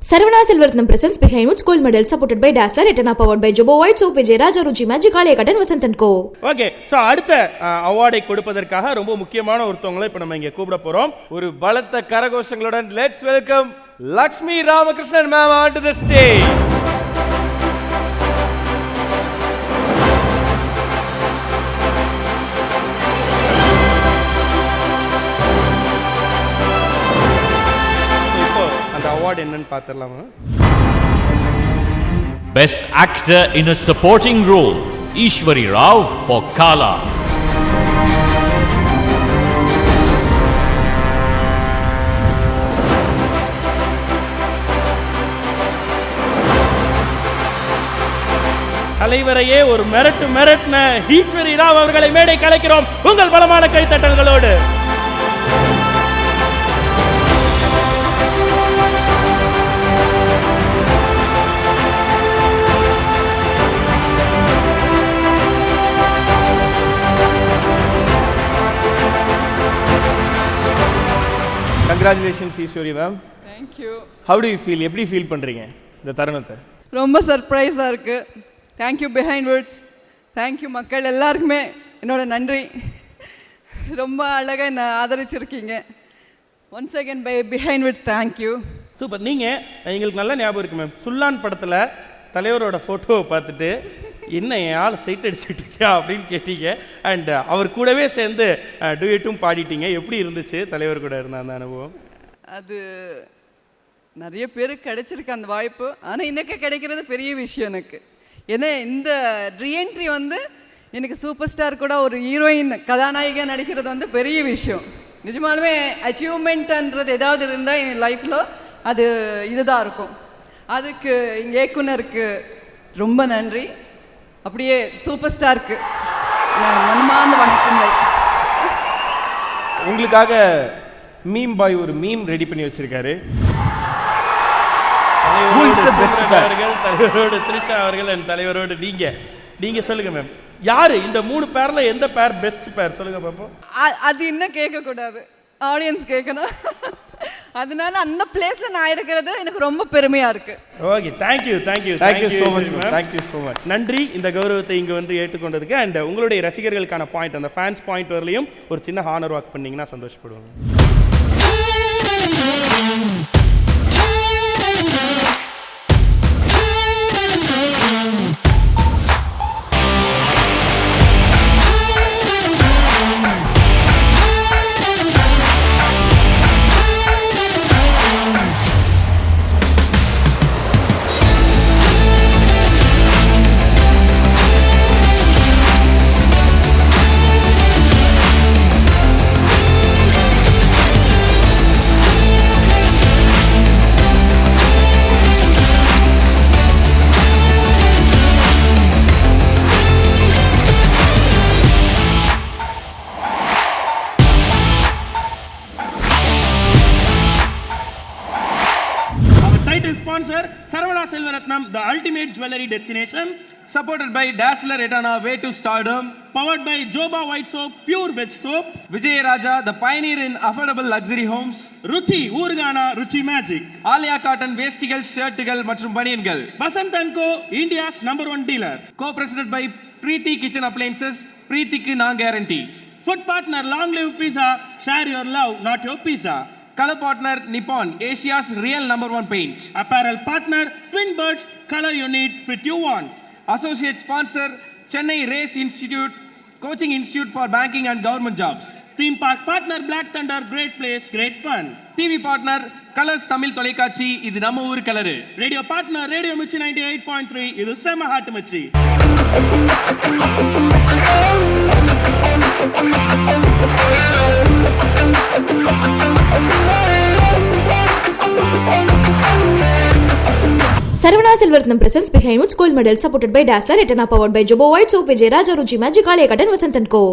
Saravana Silvertham presents Behind Woods Gold Medal supported by Dazzler, Etana powered by Jobo White Soap, Vijay Raja, Ruchi Magic, Aliyakatan, Vasant & Co. Okay, so அடுத்த அவார்டை கொடுப்பதற்காக ரொம்ப முக்கியமான ஒருத்தவங்களை இப்போ நம்ம இங்கே கூப்பிட போகிறோம். ஒரு பலத்த கரகோஷங்களுடன் let's welcome Lakshmi Ramakrishnan ma'am on to the stage. Award என்னன்னு பார்த்துடலாமா? Best Actor in a Supporting Role, Ishwari Rao for Kala. தலைவரையே ஒரு மிரட்டின ஈஸ்வரி ராவ் அவர்களை மேடை கலைக்கிறோம் உங்கள் பலமான கைத்தட்டல்களோடு. Congratulations Ishwari ma'am. Thank you. How do you feel? எப்படி ஃபீல் பண்றீங்க இந்த தருணத்தை? ரொம்ப சர்ப்ரைஸா இருக்கு. Thank you Behind Woods. Thank you மக்கள் எல்லாருக்குமே என்னோட நன்றி. ரொம்ப அழகா என்ன ஆதரிச்சிருக்கீங்க. Once again Behind Woods thank you. Super. நீங்க எங்களுக்கு நல்ல ஞாபகம் இருக்கு மேம். சுல்லான் படத்துல தலைவரோட போட்டோவை பார்த்துட்டு என்ன என் ஆள் சைட் அடிச்சுட்டு இருக்கியா அப்படின்னு கேட்டீங்க. அண்ட் அவர் கூடவே சேர்ந்து டூயட்டும் பாடிட்டீங்க. எப்படி இருந்துச்சு தலைவர் கூட இருந்த அந்த அனுபவம்? அது நிறைய பேருக்கு கிடைச்சிருக்கு அந்த வாய்ப்பு. ஆனால் எனக்கு கிடைக்கிறது பெரிய விஷயம் எனக்கு. ஏன்னா இந்த ரீஎன்ட்ரி வந்து எனக்கு சூப்பர் ஸ்டார் கூட ஒரு ஹீரோயின் கதாநாயகியாக நடிக்கிறது வந்து பெரிய விஷயம். நிஜமாலுமே அச்சீவ்மெண்ட்ன்றது ஏதாவது இருந்தால் என் லைஃப்பில் அது இதுதான் இருக்கும். அதுக்கு இயக்குனருக்கு ரொம்ப நன்றி. அப்படியே சூப்பர் ஸ்டாருக்கு மனமார்ந்த வணக்கங்கள். உங்களுக்காக மீம் பாய் ஒரு மீம் ரெடி பண்ணி வச்சிருக்காரு. தலைவரோடு த்ரிஷா அவர்கள் அண்ட் தலைவரோடு நீங்க சொல்லுங்க மேம், யாரு இந்த 3 பேர்ல எந்த பேர் பெஸ்ட் பேர் சொல்லுங்க பாப்போம். அது இன்னும் கேட்கக்கூடாது, ஆடியன்ஸ் கேட்கணும். அதனால அந்த பிளேஸ்ல நான் இருக்கிறது எனக்கு ரொம்ப பெருமையா இருக்கு. Okay, thank you so much ma'am. Thank you so much. நன்றி இந்த கௌரவத்தை இங்க வந்து ஏற்றுக்கொண்டதுக்கு. அண்ட் உங்களுடைய ரசிகர்களுக்கான பாயிண்ட், அந்த ஃபேன்ஸ் பாயிண்ட் வரலையும் ஒரு சின்ன ஹானர் வாக் பண்ணீங்கன்னா சந்தோஷப்படுவாங்க. Sponsor Saravana Silvertham, the ultimate jewelry destination, supported by Dazzler, Etana, Way to Stardom, powered by Joba White Soap, Pure Veg Soap, Vijay Raja, the pioneer in affordable luxury homes, Ruchi Urgana, Ruchi Magic, Alia Cotton, Vestigal, Shirtigal, மற்றும் பனியன்கள், Vasant & Co, India's #1 dealer, co-presented by Preeti Kitchen Appliances, Preethiku na guarantee, food partner Long Live Pizza, share your love, not your pizza. Color partner Nippon, Asia's real #1 paint. Apparel partner Twin Birds, color you need, fit you want. Associate sponsor Chennai Race Institute, coaching institute for banking and government jobs. Theme park partner Black Thunder, great place, great fun. TV partner Colors Tamil Tolekachi, இது நம்ம ஊர் colour. Radio partner Radio Michi 98.3, இது செம hot மிச்சி. Saravana Silvertham presents Behind Woods Gold Medal supported by Dazzler, Etana powered by Jobo White Soap, Vijay Raja, Ruchi Magic, Aliyakatan, Vasant & Co.